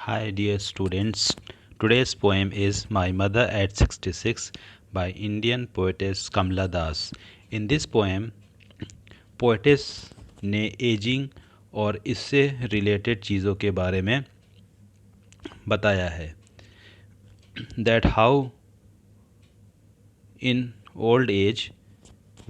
Hi, dear students. Today's poem is My Mother at 66 by Indian poetess Kamla Das. In this poem, poetess ने ageing और इससे related चीज़ों के बारे में बताया है that how in old age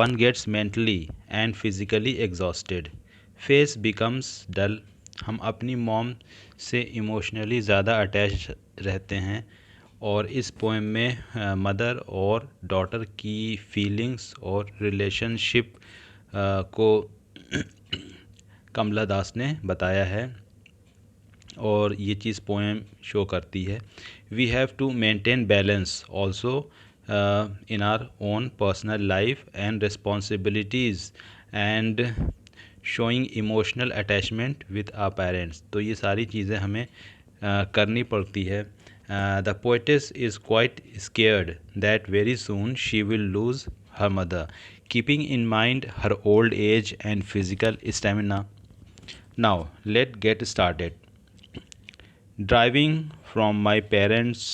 one gets mentally and physically exhausted. Face becomes dull. हम अपनी मॉम से इमोशनली ज़्यादा अटैच रहते हैं और इस पोएम में मदर और डॉटर की फीलिंग्स और रिलेशनशिप को कमला दास ने बताया है और ये चीज़ पोएम शो करती है. We have to maintain balance also in our own personal life and responsibilities and showing emotional attachment with our parents. तो ये सारी चीज़ें हमें करनी पड़ती है. The poetess is quite scared that very soon she will lose her mother, keeping in mind her old age and physical stamina. Now let get started. Driving from my parents'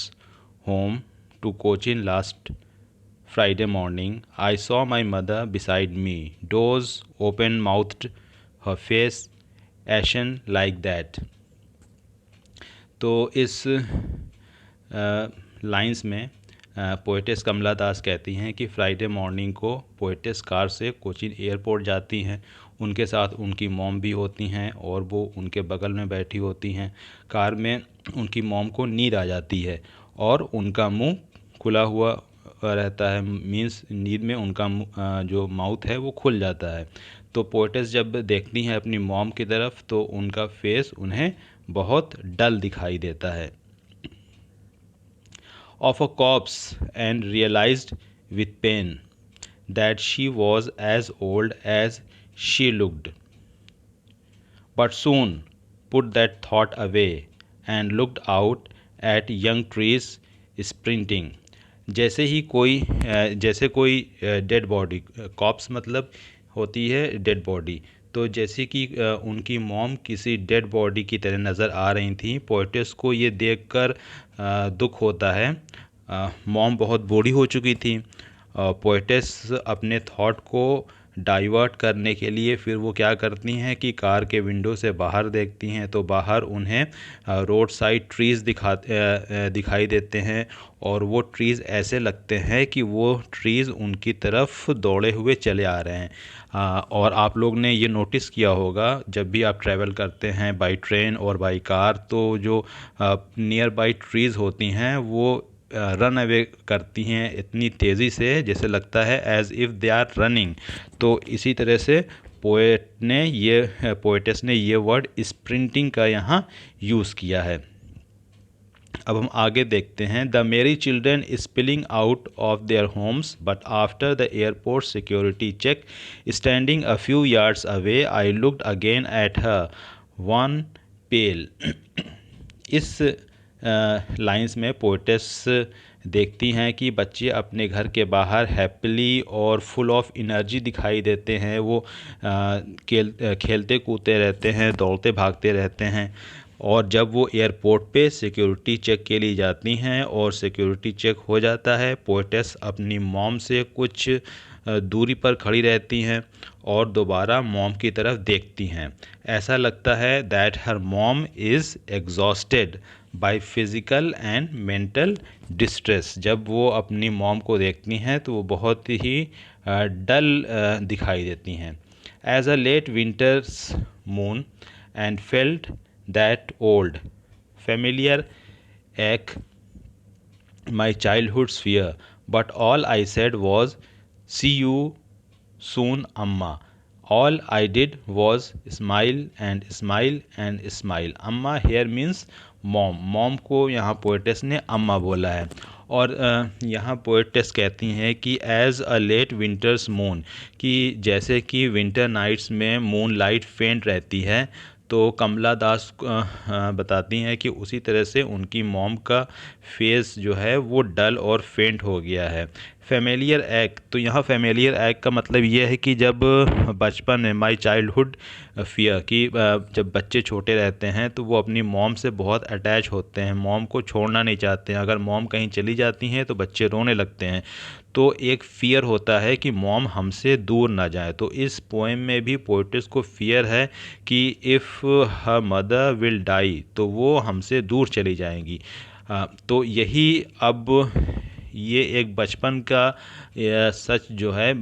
home to Cochin last Friday morning, I saw my mother beside me, doors open-mouthed, her face ashen like that. तो इस लाइंस में poetess Kamala दास कहती हैं कि Friday morning को poetess car से Cochin airport जाती हैं. उनके साथ उनकी मॉम भी होती हैं और वो उनके बगल में बैठी होती हैं. कार में उनकी मॉम को नींद आ जाती है और उनका मुंह खुला हुआ रहता है. मीन्स नींद में उनका जो माउथ है वो खुल जाता है. तो पोएटेस जब देखती हैं अपनी मॉम की तरफ तो उनका फेस उन्हें बहुत डल दिखाई देता है. Of a corpse and realized with pain that she was as old as she looked, but soon put that thought away and looked out at young trees sprinting. जैसे कोई डेड बॉडी, कॉप्स मतलब होती है dead body, तो जैसे कि उनकी mom किसी डेड बॉडी की तरह नज़र आ रही थी. पोएटेस को ये देखकर दुख होता है. मॉम बहुत बूढ़ी हो चुकी थी. पोएटेस अपने थॉट को डाइवर्ट करने के लिए फिर वो क्या करती हैं कि कार के विंडो से बाहर देखती हैं तो बाहर उन्हें रोड साइड ट्रीज़ दिखाई देते हैं और वो ट्रीज़ ऐसे लगते हैं कि वो ट्रीज़ उनकी तरफ दौड़े हुए चले आ रहे हैं. और आप लोग ने ये नोटिस किया होगा जब भी आप ट्रैवल करते हैं बाई ट्रेन और बाई कार तो जो नियर बाई ट्रीज़ होती हैं वो रन अवे करती हैं इतनी तेज़ी से जैसे लगता है as if they are running. तो इसी तरह से पोएटेस ने ये वर्ड स्प्रिंटिंग का यहाँ यूज़ किया है. अब हम आगे देखते हैं. The merry children spilling out of their homes but after the airport security check standing a few yards away I looked again at her one pale. इस लाइंस में पोएटेस देखती हैं कि बच्चे अपने घर के बाहर हैप्पीली और फुल ऑफ एनर्जी दिखाई देते हैं. वो खेलते कूदते रहते हैं, दौड़ते भागते रहते हैं. और जब वो एयरपोर्ट पे सिक्योरिटी चेक के लिए जाती हैं और सिक्योरिटी चेक हो जाता है, पोएटेस अपनी मॉम से कुछ दूरी पर खड़ी रहती हैं और दोबारा मॉम की तरफ देखती हैं. ऐसा लगता है that her mom is exhausted by physical and mental distress. जब वो अपनी मॉम को देखती हैं तो वो बहुत ही डल दिखाई देती हैं. As a late winter's moon and felt that old familiar ache my childhood's fear, but all I said was see you soon amma. All I did was smile and smile and smile. अम्मा here means mom. Mom को यहाँ poetess ने अम्मा बोला है. और यहाँ poetess कहती हैं कि as a late winter's moon, कि जैसे कि विंटर नाइट्स में मून लाइट फेंट रहती है. तो कमला दास बताती हैं कि उसी तरह से उनकी मॉम का फेस जो है वो डल और फेंट हो गया है. फेमिलियर एग, तो यहाँ फेमिलियर एग का मतलब ये है कि जब बचपन में, माई चाइल्डहुड फियर, कि जब बच्चे छोटे रहते हैं तो वो अपनी मॉम से बहुत अटैच होते हैं, मॉम को छोड़ना नहीं चाहते हैं। अगर मॉम कहीं चली जाती हैं तो बच्चे रोने लगते हैं, तो एक फ़ियर होता है कि मॉम हमसे दूर ना जाए। तो इस पोएम में भी पोएट्स को फ़ियर है कि if her mother will die, तो वो हमसे दूर चली जाएंगी। तो यही अब ये एक बचपन का सच जो है,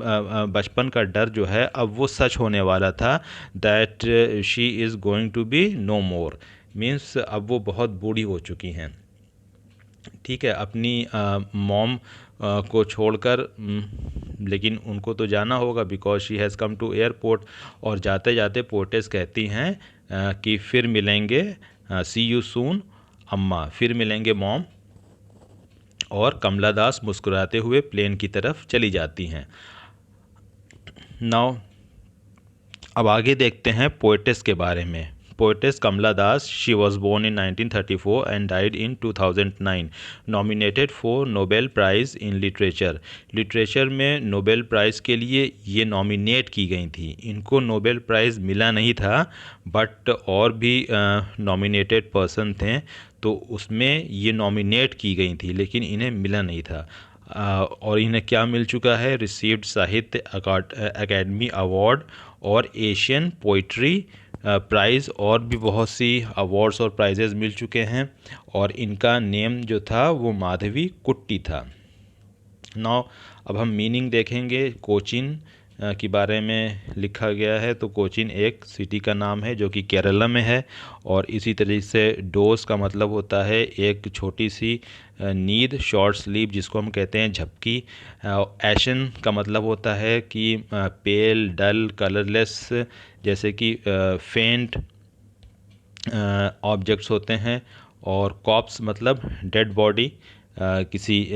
बचपन का डर जो है अब वो सच होने वाला था, that she is going to be no more, means अब वो बहुत बूढ़ी हो चुकी हैं। ठीक है, अपनी मॉम को छोड़कर, लेकिन उनको तो जाना होगा because she has come to airport. और जाते जाते पोर्टेस कहती हैं कि फिर मिलेंगे, सी यू सून अम्मा, फिर मिलेंगे मॉम। और कमला दास मुस्कुराते हुए प्लेन की तरफ चली जाती हैं। नाउ अब आगे देखते हैं पोएटेस के बारे में। Poetess Kamala Das, she was born in 1934 and died in 2009, nominated for Nobel prize in literature. Literature में नोबेल प्राइज़ के लिए ये नॉमिनेट की गई थी, इनको नोबेल प्राइज़ मिला नहीं था, बट और भी नॉमिनेटेड पर्सन थे, तो उसमें ये नॉमिनेट की गई थी, लेकिन इन्हें मिला नहीं था। और इन्हें क्या मिल चुका है? रिसीव्ड साहित्य अकेडमी अवार्ड और एशियन पोइट्री प्राइज़, और भी बहुत सी अवार्ड्स और प्राइजेज़ मिल चुके हैं। और इनका नेम जो था वो माधवी कुट्टी था। नाउ अब हम मीनिंग देखेंगे। कोचीन के बारे में लिखा गया है, तो कोचीन एक सिटी का नाम है जो कि केरला में है। और इसी तरीके से डोज का मतलब होता है एक छोटी सी नींद, शॉर्ट स्लीप, जिसको हम कहते हैं झपकी। एशन का मतलब होता है कि पेल, डल, कलरलेस, जैसे कि फेंट ऑब्जेक्ट्स होते हैं। और कॉप्स मतलब डेड बॉडी, किसी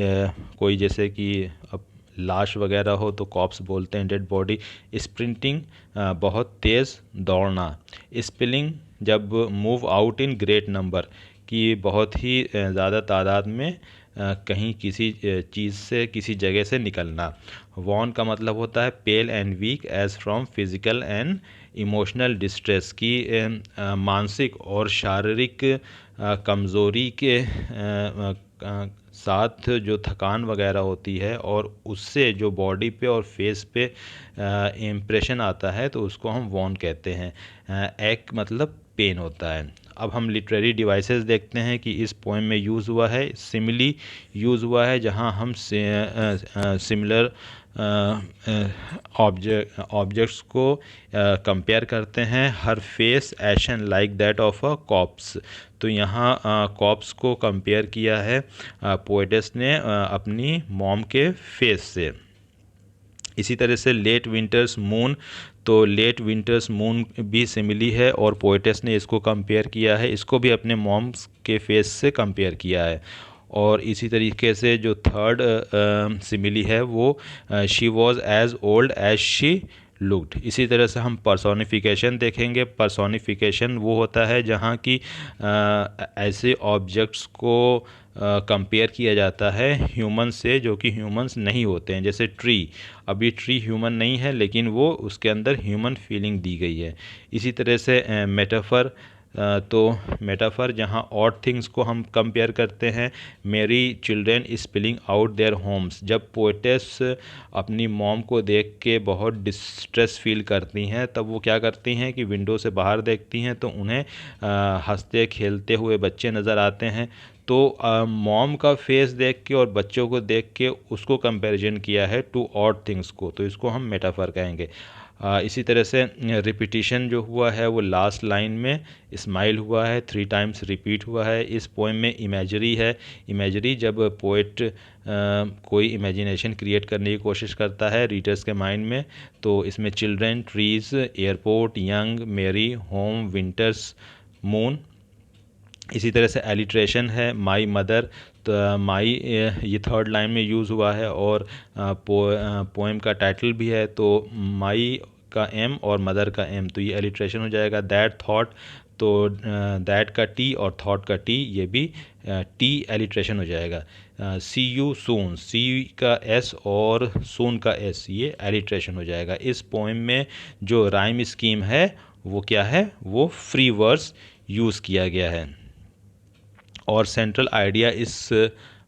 कोई जैसे कि अब लाश वगैरह हो तो कॉप्स बोलते हैं, डेड बॉडी। स्प्रिंटिंग बहुत तेज़ दौड़ना। स्पिलिंग जब move out in great number, कि बहुत ही ज़्यादा तादाद में कहीं किसी चीज़ से, किसी जगह से निकलना। वॉन का मतलब होता है pale and weak as from physical and emotional distress, की मानसिक और शारीरिक कमज़ोरी के साथ जो थकान वगैरह होती है और उससे जो बॉडी पे और फेस पे इम्प्रेशन आता है, तो उसको हम वॉन कहते हैं। एक मतलब पेन होता है। अब हम लिटरेरी डिवाइसेस देखते हैं कि इस पोएम में यूज़ हुआ है, सिमिली यूज़ हुआ है, जहां हम सिमिलर ऑब्जेक्ट्स को कंपेयर करते हैं। हर फेस एशन like that of a cops, तो यहाँ कॉप्स को कंपेयर किया है पोएटेस ने अपनी मॉम के फेस से। इसी तरह से लेट विंटर्स मून, तो लेट विंटर्स मून भी सिमिली है और पोएटेस ने इसको कंपेयर किया है, इसको भी अपने मॉम्स के फेस से कंपेयर किया है। और इसी तरीके से जो थर्ड सिमिली है वो she was as old as she looked. इसी तरह से हम पर्सोनिफिकेशन देखेंगे। पर्सोनिफिकेशन वो होता है जहाँ की ऐसे ऑब्जेक्ट्स को कंपेयर किया जाता है ह्यूमन से जो कि ह्यूमंस नहीं होते हैं। जैसे ट्री, अभी ट्री ह्यूमन नहीं है लेकिन वो उसके अंदर ह्यूमन फीलिंग दी गई है। इसी तरह से मेटाफर, तो मेटाफर जहाँ ऑड थिंग्स को हम कंपेयर करते हैं। मेरी children spilling out their homes, जब पोएटेस अपनी मॉम को देख के बहुत डिस्ट्रेस फील करती हैं, तब वो क्या करती हैं कि विंडो से बाहर देखती हैं तो उन्हें हंसते खेलते हुए बच्चे नज़र आते हैं। तो मॉम का फेस देख के और बच्चों को देख के उसको कंपैरिजन किया है टू ऑड थिंग्स को, तो इसको हम मेटाफर कहेंगे। इसी तरह से रिपीटिशन जो हुआ है वो लास्ट लाइन में स्माइल हुआ है, 3 टाइम्स रिपीट हुआ है। इस पोएम में इमेजरी है। इमेजरी जब पोएट कोई इमेजिनेशन क्रिएट करने की कोशिश करता है रीडर्स के माइंड में, तो इसमें चिल्ड्रन, ट्रीज़, एयरपोर्ट, यंग, मेरी, होम, विंटर्स, मून। इसी तरह से एलिट्रेशन है, माई मदर, तो माई ये थर्ड लाइन में यूज़ हुआ है और पोएम का टाइटल भी है, तो माई का एम और मदर का एम, तो ये एलिट्रेशन हो जाएगा। दैट थॉट, तो दैट का टी और थॉट का टी ये भी टी एलिट्रेशन हो जाएगा। सी यू सून, सी का एस और सून का एस ये एलिट्रेशन हो जाएगा। इस पोएम में जो राइम स्कीम है वो क्या है, वो फ्री वर्स यूज़ किया गया है। और सेंट्रल आइडिया इस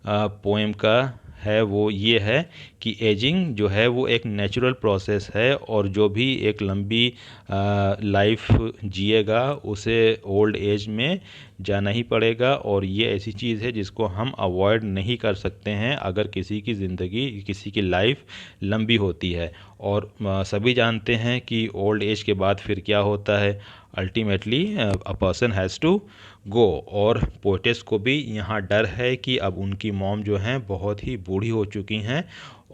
पोएम का है वो ये है कि एजिंग जो है वो एक नेचुरल प्रोसेस है, और जो भी एक लंबी लाइफ जिएगा उसे ओल्ड एज में जाना ही पड़ेगा। और ये ऐसी चीज़ है जिसको हम अवॉइड नहीं कर सकते हैं अगर किसी की ज़िंदगी, किसी की लाइफ लंबी होती है। और सभी जानते हैं कि ओल्ड एज के बाद फिर क्या होता है, ultimately a person has to go. और पोएटेस को भी यहाँ डर है कि अब उनकी मॉम जो हैं बहुत ही बूढ़ी हो चुकी हैं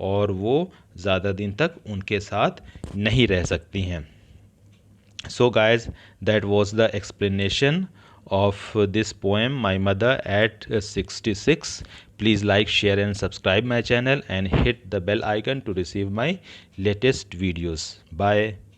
और वो ज़्यादा दिन तक उनके साथ नहीं रह सकती हैं। So guys, that was the explanation of this poem My Mother at 66. Please like, share and subscribe my channel and hit the bell icon to receive my latest videos. Bye.